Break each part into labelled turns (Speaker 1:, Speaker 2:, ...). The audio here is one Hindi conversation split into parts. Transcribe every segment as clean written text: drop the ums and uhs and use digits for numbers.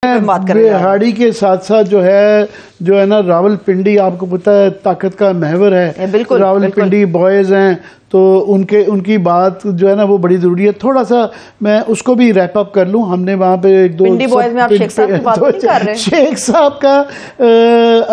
Speaker 1: पे बात करें।
Speaker 2: बिहाड़ी के साथ साथ जो है ना रावलपिंडी, आपको पता है ताकत का महवर है,
Speaker 1: बिल्कुल
Speaker 2: रावलपिंडी बॉयज हैं, तो उनकी बात जो है ना वो बड़ी ज़रूरी है। थोड़ा सा मैं उसको भी रैप अप कर लूँ। हमने वहाँ पे एक दो
Speaker 1: पिंडी बॉयज में आप शेख साहब की बात नहीं कर रहे?
Speaker 2: शेख साहब का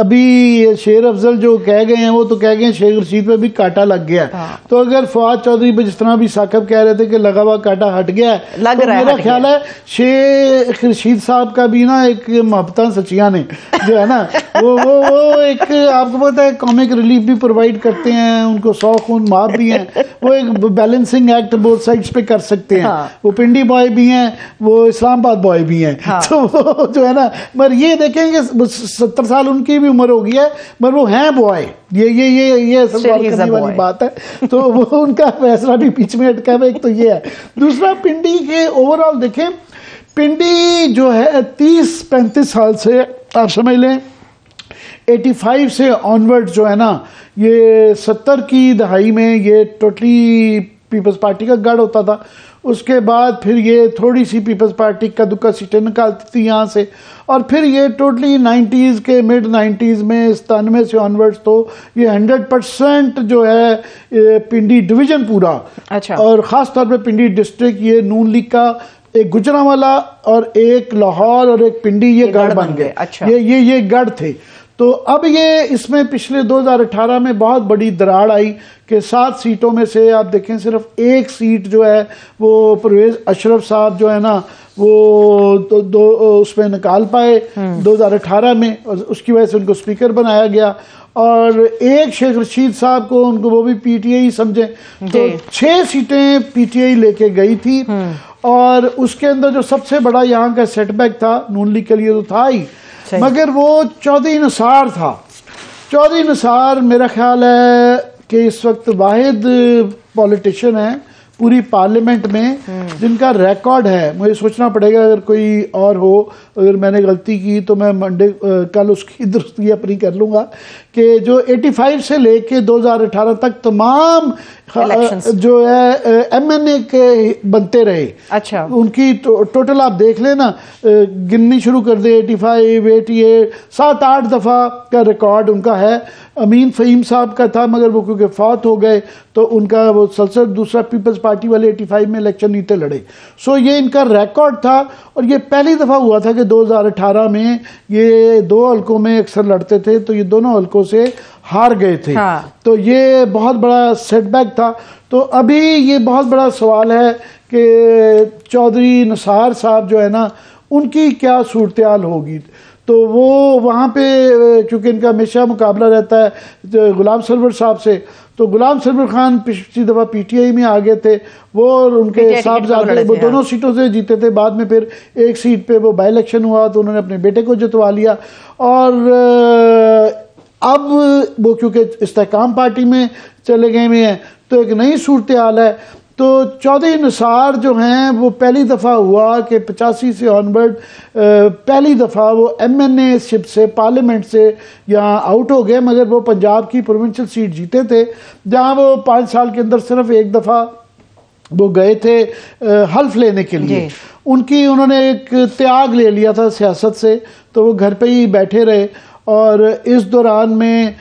Speaker 2: अभी शेर अफजल जो कह गए हैं वो तो कह गए हैं शेख रशीद पे भी कांटा लग गया। तो अगर फवाद चौधरी जिस तरह भी साकब कह रहे थे कि लगा हुआ कांटा हट गया है,
Speaker 1: लग
Speaker 2: तो
Speaker 1: रहा
Speaker 2: मेरा ख्याल है शेख रशीद साहब का भी ना एक मोहब्बत सचिया ने जो है ना वो एक आपको पता है कॉमिक रिलीफ भी प्रोवाइड करते हैं, उनको 100 खून माफ भी हैं, वो एक बैलेंसिंग एक्ट बोथ साइड्स पे कर सकते हैं। वो पिंडी बॉय भी हैं, वो इस्लामाबाद बॉय भी हैं। तो वो जो है ना, मगर ये देखेंगे 70 साल उनकी भी उम्र हो गई है, मगर वो हैं बॉय। ये असल करने वाली बात है। तो वो उनका फैसला भी बीच में अटका है। एक तो ये है। दूसरा, पिंडी के ओवरऑल देखें, पिंडी जो है 30-35 साल से आप समझ लें 85 से ऑनवर्ड जो है ना, ये 70 की दहाई में ये टोटली पीपल्स पार्टी का गढ़ होता था। उसके बाद फिर ये थोड़ी सी पीपल्स पार्टी का दुक्का सीटें निकालती थी यहाँ से, और फिर ये टोटली 90s के मिड 90s में 97 से ऑनवर्ड्स तो ये 100% जो है पिंडी डिवीजन पूरा,
Speaker 1: अच्छा, और
Speaker 2: ख़ास तौर पे पिंडी डिस्ट्रिक्ट, ये नून लीग का एक गुजरांवाला और एक लाहौर और एक पिंडी ये गढ़ बन गए।
Speaker 1: अच्छा,
Speaker 2: ये गढ़ थे। तो अब ये इसमें पिछले 2018 में बहुत बड़ी दरार आई कि 7 सीटों में से आप देखें सिर्फ एक सीट जो है वो परवेज अशरफ साहब जो है ना वो दो उसमें निकाल पाए 2018 में, और उसकी वजह से उनको स्पीकर बनाया गया। और एक शेख रशीद साहब को उनको वो भी पीटीआई समझे, तो 6 सीटें पीटीआई लेके गई थी। और उसके अंदर जो सबसे बड़ा यहाँ का सेटबैक था नून लीग के लिए तो था ही, मगर वो चौधरी निसार था। चौधरी निसार मेरा ख्याल है कि इस वक्त वाहिद पॉलिटिशियन है पूरी पार्लियामेंट में जिनका रिकॉर्ड है। मुझे सोचना पड़ेगा अगर कोई और हो, अगर मैंने गलती की तो मैं कल उसकी दुरुस्ती अपनी कर लूँगा, कि जो 85 से लेके 2018 तक तमाम जो है एमएनए के बनते रहे।
Speaker 1: अच्छा,
Speaker 2: उनकी टोटल आप देख लेना, गिननी शुरू कर दे 85, 88, 7-8 दफ़ा का रिकॉर्ड उनका है। अमीन फ़हीम साहब का था, मगर वो क्योंकि फौत हो गए तो उनका वो सलसल दूसरा पीपल्स पार्टी वाले 85 में इलेक्शन नहीं थे लड़े। सो ये इनका रिकॉर्ड था। और ये पहली दफ़ा हुआ था कि 2018 में ये 2 हलकों में अक्सर लड़ते थे, तो ये दोनों हलकों से हार गए थे। तो ये बहुत बड़ा सेटबैक था। तो अभी ये बहुत बड़ा सवाल है कि चौधरी निसार साहब जो है ना उनकी क्या सूरत हाल होगी। तो वो वहाँ पे चूँकि इनका हमेशा मुकाबला रहता है गुलाम सरवर साहब से, तो गुलाम सरवर खान पिछली दफ़ा पीटीआई में आ गए थे, वो और उनके साहबजादे वो दोनों सीटों से जीते थे। बाद में फिर एक सीट पे वो बाई इलेक्शन हुआ तो उन्होंने अपने बेटे को जितवा लिया। और अब वो क्योंकि इस्तेहकाम पार्टी में चले गए हुए हैं तो एक नई सूरत हाल है। तो चौधरी निसार जो हैं वो पहली दफ़ा हुआ कि 85 से ऑनवर्ड पहली दफ़ा वो एमएनए शिप से पार्लियामेंट से यहाँ आउट हो गए, मगर वो पंजाब की प्रोविंशियल सीट जीते थे जहाँ वो 5 साल के अंदर सिर्फ एक दफ़ा वो गए थे हल्फ लेने के लिए। उन्होंने एक त्याग ले लिया था सियासत से, तो वो घर पे ही बैठे रहे। और इस दौरान में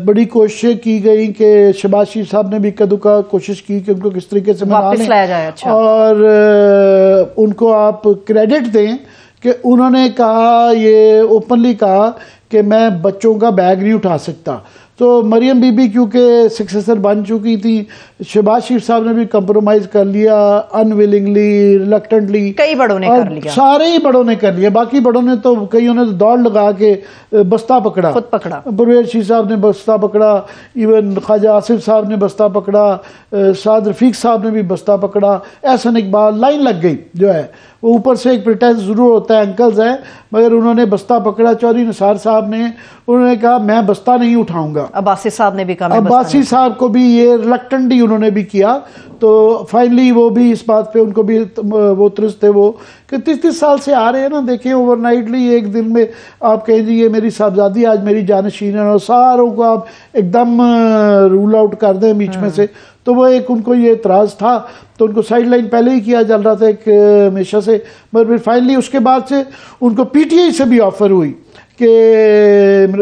Speaker 2: बड़ी कोशिशें की गई कि शहबाज शरीफ साहब ने भी कदुका कोशिश की कि उनको किस तरीके से
Speaker 1: वापस लाया जाए। अच्छा।
Speaker 2: और उनको आप क्रेडिट दें कि उन्होंने कहा, ये ओपनली कहा कि मैं बच्चों का बैग नहीं उठा सकता। तो मरियम बीबी क्योंकि सक्सेसर बन चुकी थी, शहबाज शरीफ साहब ने भी कंप्रोमाइज़ कर लिया अनविलिंगली, रिलक्टेंटली।
Speaker 1: कई बड़ों ने कर लिया,
Speaker 2: सारे ही बड़ों ने कर लिया। बाकी बड़ों ने तो कईयों ने तो दौड़ लगा के बस्ता पकड़ा,
Speaker 1: खुद पकड़ा।
Speaker 2: परवेज शीर साहब ने बस्ता पकड़ा, इवन ख्वाजा आसिफ साहब ने बस्ता पकड़ा, साद रफीक साहब ने भी बस्ता पकड़ा, एहसन इकबाल, लाइन लग गई जो है। वो ऊपर से एक प्रिटेंस ज़रूर होता है, अंकल्स हैं, मगर उन्होंने बस्ता पकड़ा। चौधरी निसार साहब ने उन्होंने कहा मैं बस्ता नहीं उठाऊंगा।
Speaker 1: अब्बासी साहब ने भी कहा,
Speaker 2: अब्बासी साहब को भी ये रिलक्टेंटली उन्होंने भी किया। तो फाइनली वो भी इस बात पे उनको भी वो तुरस्त थे वो कि 30 साल से आ रहे हैं ना। देखिए ओवरनाइटली एक दिन में आप कहें जी ये मेरी साहबजादी आज मेरी जानशीन है और सारों को आप एकदम रूल आउट कर दें बीच में से, तो वो एक उनको ये एतराज़ था, तो उनको साइड लाइन पहले ही किया चल रहा था एक हमेशा से, मगर फिर फाइनली उसके बाद से उनको पीटीआई से भी ऑफ़र हुई कि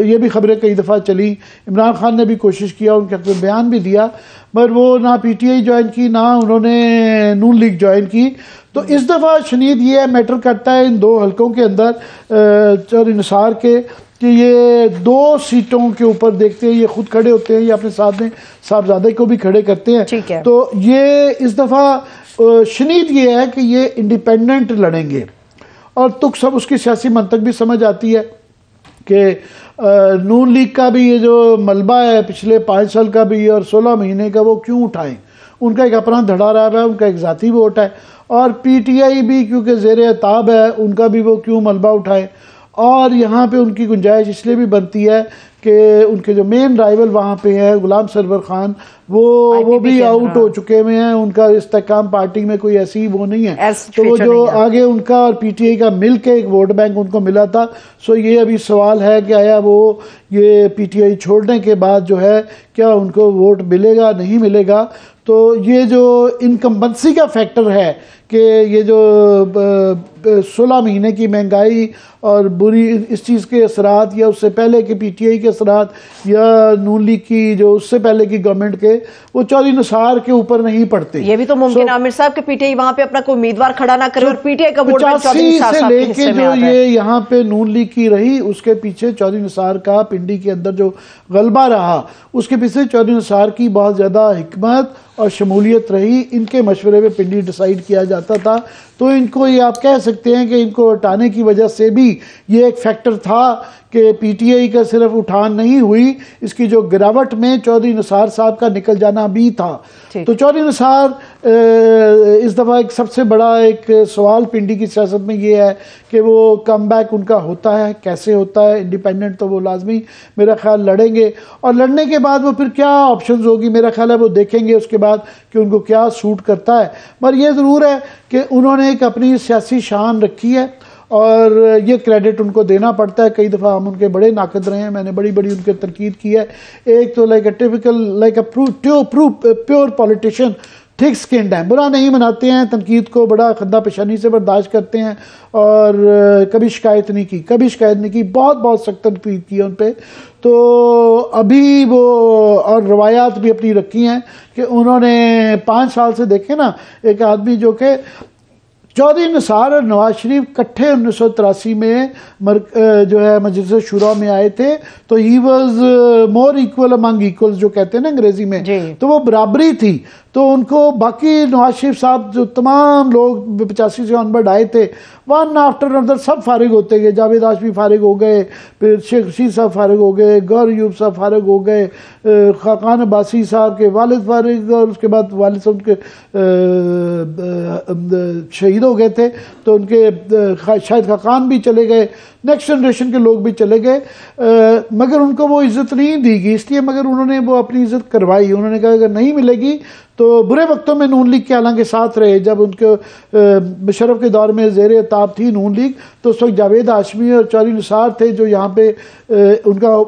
Speaker 2: ये भी खबरें कई दफ़ा चली, इमरान खान ने भी कोशिश किया, उनके हक़ में बयान भी दिया, मगर वो ना पीटीआई ज्वाइन की ना उन्होंने नून लीग ज्वाइन की। तो इस दफ़ा शनीद ये है, मैटर करता है इन दो हलकों के अंदर चौधरी निसार के, कि ये 2 सीटों के ऊपर देखते हैं, ये खुद खड़े होते हैं, ये अपने साथ में साहबजादे को भी खड़े करते हैं। तो ये इस दफ़ा शनीद ये है कि ये इंडिपेंडेंट लड़ेंगे, और तुक सब उसकी सियासी मंतक भी समझ आती है कि नून लीग का भी ये जो मलबा है पिछले 5 साल का भी और 16 महीने का, वो क्यों उठाएं, उनका एक अपना धड़ा रहा है, उनका एक ज़ाती वोट है, और पीटीआई भी क्योंकि ज़ेर ताब है, उनका भी वो क्यों मलबा उठाए। और यहाँ पे उनकी गुंजाइश इसलिए भी बनती है कि उनके जो मेन राइवल वहाँ पे हैं गुलाम सरवर खान, वो भी आउट हो चुके हुए हैं, उनका इस्तेकाम पार्टी में कोई ऐसी वो नहीं है, तो वो जो आगे उनका और पीटीआई का मिल के एक वोट बैंक उनको मिला था। सो ये अभी सवाल है कि आया वो ये पीटीआई छोड़ने के बाद जो है क्या उनको वोट मिलेगा नहीं मिलेगा। तो ये जो इनकम्बेंसी का फैक्टर है कि ये जो 16 महीने की महंगाई और बुरी इस चीज़ के असरात, या उससे पहले के पीटीआई के असरात, या नून लीग की जो उससे पहले की गवर्नमेंट के, वो चौधरी निसार के ऊपर नहीं पड़ते।
Speaker 1: ये भी तो मुमकिन आमिर साहब के पीटीआई वहां पे अपना कोई उम्मीदवार खड़ा ना करे और पीटीआई का वोट बैंक चौधरी निसार
Speaker 2: से लेके जो ये यहाँ पे नून लीग की रही, उसके पीछे चौधरी निसार का पिंडी के अंदर जो गलबा रहा, उसके पीछे चौधरी निसार की बहुत ज़्यादा हिकमत और शमूलियत रही। इनके मशवरे में पिंडी डिसाइड किया जाता था, तो इनको ये आप कह सकते हैं कि इनको हटाने की वजह से भी ये एक फैक्टर था कि पीटीआई का सिर्फ उठान नहीं हुई, इसकी जो गिरावट में चौधरी निसार साहब का निकल जाना भी था। तो चौधरी निसार इस दफ़ा एक सबसे बड़ा एक सवाल पिंडी की सियासत में ये है कि वो कम बैक उनका होता है, कैसे होता है। इंडिपेंडेंट तो वो लाजमी मेरा ख्याल लड़ेंगे, और लड़ने के बाद वो फिर क्या ऑप्शंस होगी मेरा ख्याल है वो देखेंगे उसके बाद कि उनको क्या सूट करता है। मगर ये ज़रूर है कि उन्होंने एक अपनी सियासी शान रखी है, और ये क्रेडिट उनको देना पड़ता है। कई दफ़ा हम उनके बड़े नाकद रहे हैं, मैंने बड़ी बड़ी उनके तनकीद की है। एक तो like a typical like a pure politician, thick skinned है, बुरा नहीं मनाते हैं, तनकीद को बड़ा खद्दा पेशानी से बर्दाश्त करते हैं, और कभी शिकायत नहीं की, बहुत सख्त तनकीद की है उन पर। तो अभी वो और रवायात भी अपनी रखी हैं कि उन्होंने 5 साल से देखे ना, एक आदमी जो कि चौधरी निसार और नवाज शरीफ इकट्ठे 1983 में जो है मजलिस शुरा में आए थे, तो he was more equal among equals जो कहते हैं ना अंग्रेजी में, तो वो बराबरी थी। तो उनको बाकी नवाज शरीफ साहब जो तमाम लोग 85 से ऑनवर्ड आए थे, वन आफ्टर अनदर सब फारिग होते गए। जावेद आशमी फारिग हो गए, फिर शेख रशीद साहब फारिग हो गए, गौर यूब साहब फारिग हो गए, खाकान अब्बासी साहब के वालिद फारिग, और उसके बाद वालिद साहब के शहीद हो गए थे, तो उनके शायद खाकान भी चले गए, नेक्स्ट जनरेशन के लोग भी चले गए, मगर उनको वो इज़्ज़त नहीं दी गई। इसलिए मगर उन्होंने वो अपनी इज़्ज़त करवाई। उन्होंने कहा अगर नहीं मिलेगी तो बुरे वक्तों में नून लीग के हालांकि साथ रहे, जब उनके मुशर्रफ के दौर में ज़ेर ताब थी नून लीग, तो उस वक्त जावेद हाशमी और चौधरी निसार थे जो यहाँ पे उनका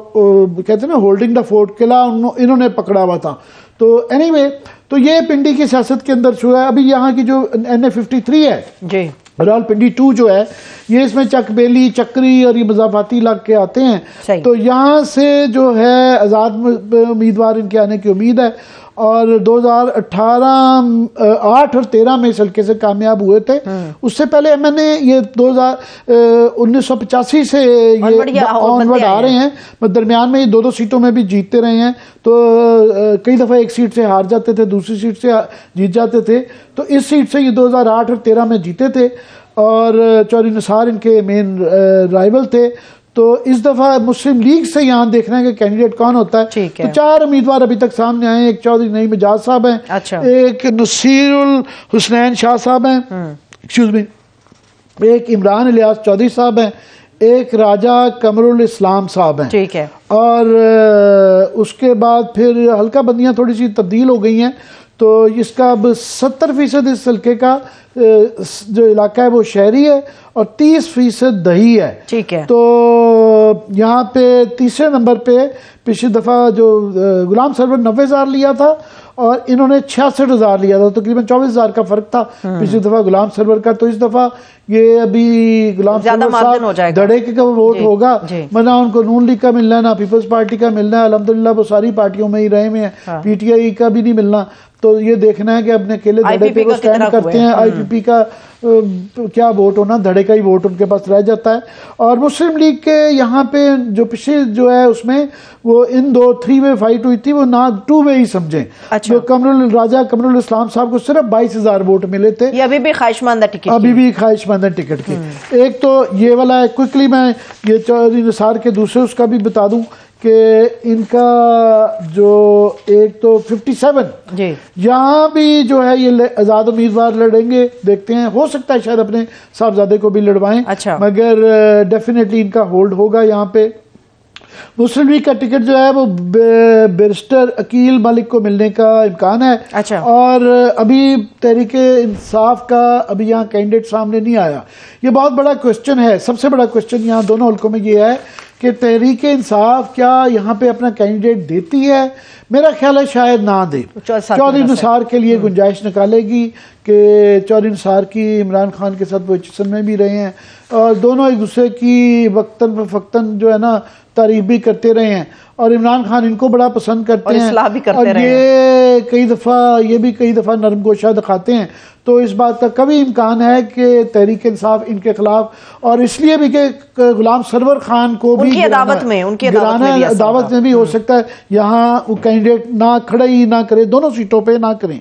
Speaker 2: कहते हैं ना होल्डिंग द फोर्ट किला इन्होंने पकड़ा हुआ था। तो एनीवे, तो ये पिंडी की सियासत के अंदर शुरू है। अभी यहाँ की जो NA53 है जी, रावलपिंडी 2 जो है, ये इसमें चकबेली, चक्री और ये मजाफाती इलाके आते हैं। तो यहाँ से जो है आज़ाद उम्मीदवार इनके आने की उम्मीद है, और 2018, 8 और 13 में इस हल्के से कामयाब हुए थे। उससे पहले MNA ये 1985 से ये ऑनवर्ड आ रहे हैं, दरमियान में ये 2-2 सीटों में भी जीतते रहे हैं। तो कई दफ़ा एक सीट से हार जाते थे, दूसरी सीट से जीत जाते थे। तो इस सीट से ये 2008 और 13 में जीते थे, और चौधरी निसार इनके मेन राइवल थे। तो इस दफ़ा मुस्लिम लीग से यहाँ देखना है कि कैंडिडेट कौन होता है। तो 4 उम्मीदवार अभी तक सामने आए हैं। एक चौधरी नईम एजाज साहब हैं, एक नसीरुल हुसनैन शाह साहब हैं, एक्सक्यूज मी, एक इमरान इलियास चौधरी साहब हैं, एक राजा कमरुल इस्लाम साहब हैं। ठीक है। और उसके बाद फिर हल्का बंदियाँ थोड़ी सी तब्दील हो गई हैं। तो इसका अब 70% इस हल्के का जो इलाका है वो शहरी है, और 30% दही है। ठीक है। तो यहाँ पे तीसरे नंबर पे पिछली दफ़ा जो गुलाम सरवर 90,000 लिया था और इन्होंने 66,000 लिया था, तकरीबन 24,000 का फर्क था पिछली दफ़ा गुलाम सरवर का। तो इस दफ़ा ये अभी गुलाम सरवर साहब धड़ेके का वोट होगा, वरना उनको नून लीग का मिलना है ना पीपल्स पार्टी का मिलना है। अल्हम्दुलिल्लाह वो सारी पार्टियों में ही रहे हुए हैं, पीटीआई का भी नहीं मिलना। तो ये देखना है कि अपने अकेले धड़े पे वो स्टैंड करते हैं। आईपीपी का क्या वोट होना, धड़े का ही वोट उनके पास रह जाता है। और मुस्लिम लीग के यहाँ पे जो पिछले जो है उसमें वो इन 3 वे फाइट हुई थी, वो ना 2 वे ही समझें। जो राजा कमरुल इस्लाम साहब को सिर्फ 22,000 वोट मिले थे।
Speaker 1: ये अभी भी ख्वाहिशमंद टिकट,
Speaker 2: अभी भी ख्वाहिशमंद टिकट की। एक तो ये वाला है, क्विकली मैं ये चौधरी निसार के दूसरे उसका भी बता दूं कि इनका जो एक तो 57 यहाँ भी जो है ये आज़ाद उम्मीदवार लड़ेंगे, देखते हैं, हो सकता है शायद अपने साहबजादे को भी लड़वाएं। मगर डेफिनेटली इनका होल्ड होगा यहाँ पे। मुस्लिम लीग का टिकट जो है वो बैरिस्टर अकील मलिक को मिलने का इम्कान है। और अभी तहरीके इंसाफ का अभी यहाँ कैंडिडेट सामने नहीं आया। ये बहुत बड़ा क्वेश्चन है, सबसे बड़ा क्वेश्चन यहाँ दोनों हल्कों में ये है कि तहरीके इंसाफ क्या यहाँ पे अपना कैंडिडेट देती है। मेरा ख्याल है शायद ना दे। चौधरी निसार के लिए गुंजाइश निकालेगी कि चौधरी निसार की इमरान खान के साथ वो जिस्म में भी रहे हैं और दोनों एक दूसरे की वक्तन फक्तन जो है ना तारीफ भी करते रहे हैं और इमरान खान इनको बड़ा पसंद करते हैं और ये कई दफ़ा नरम गोशा दिखाते हैं। तो इस बात का कभी इम्कान है कि तहरीक इंसाफ इनके खिलाफ, और इसलिए भी कि गुलाम सरवर खान को भी
Speaker 1: दावत में भी
Speaker 2: हो सकता है यहाँ वो कैंडिडेट ना खड़े ही ना करे, दोनों सीटों पे ना करें।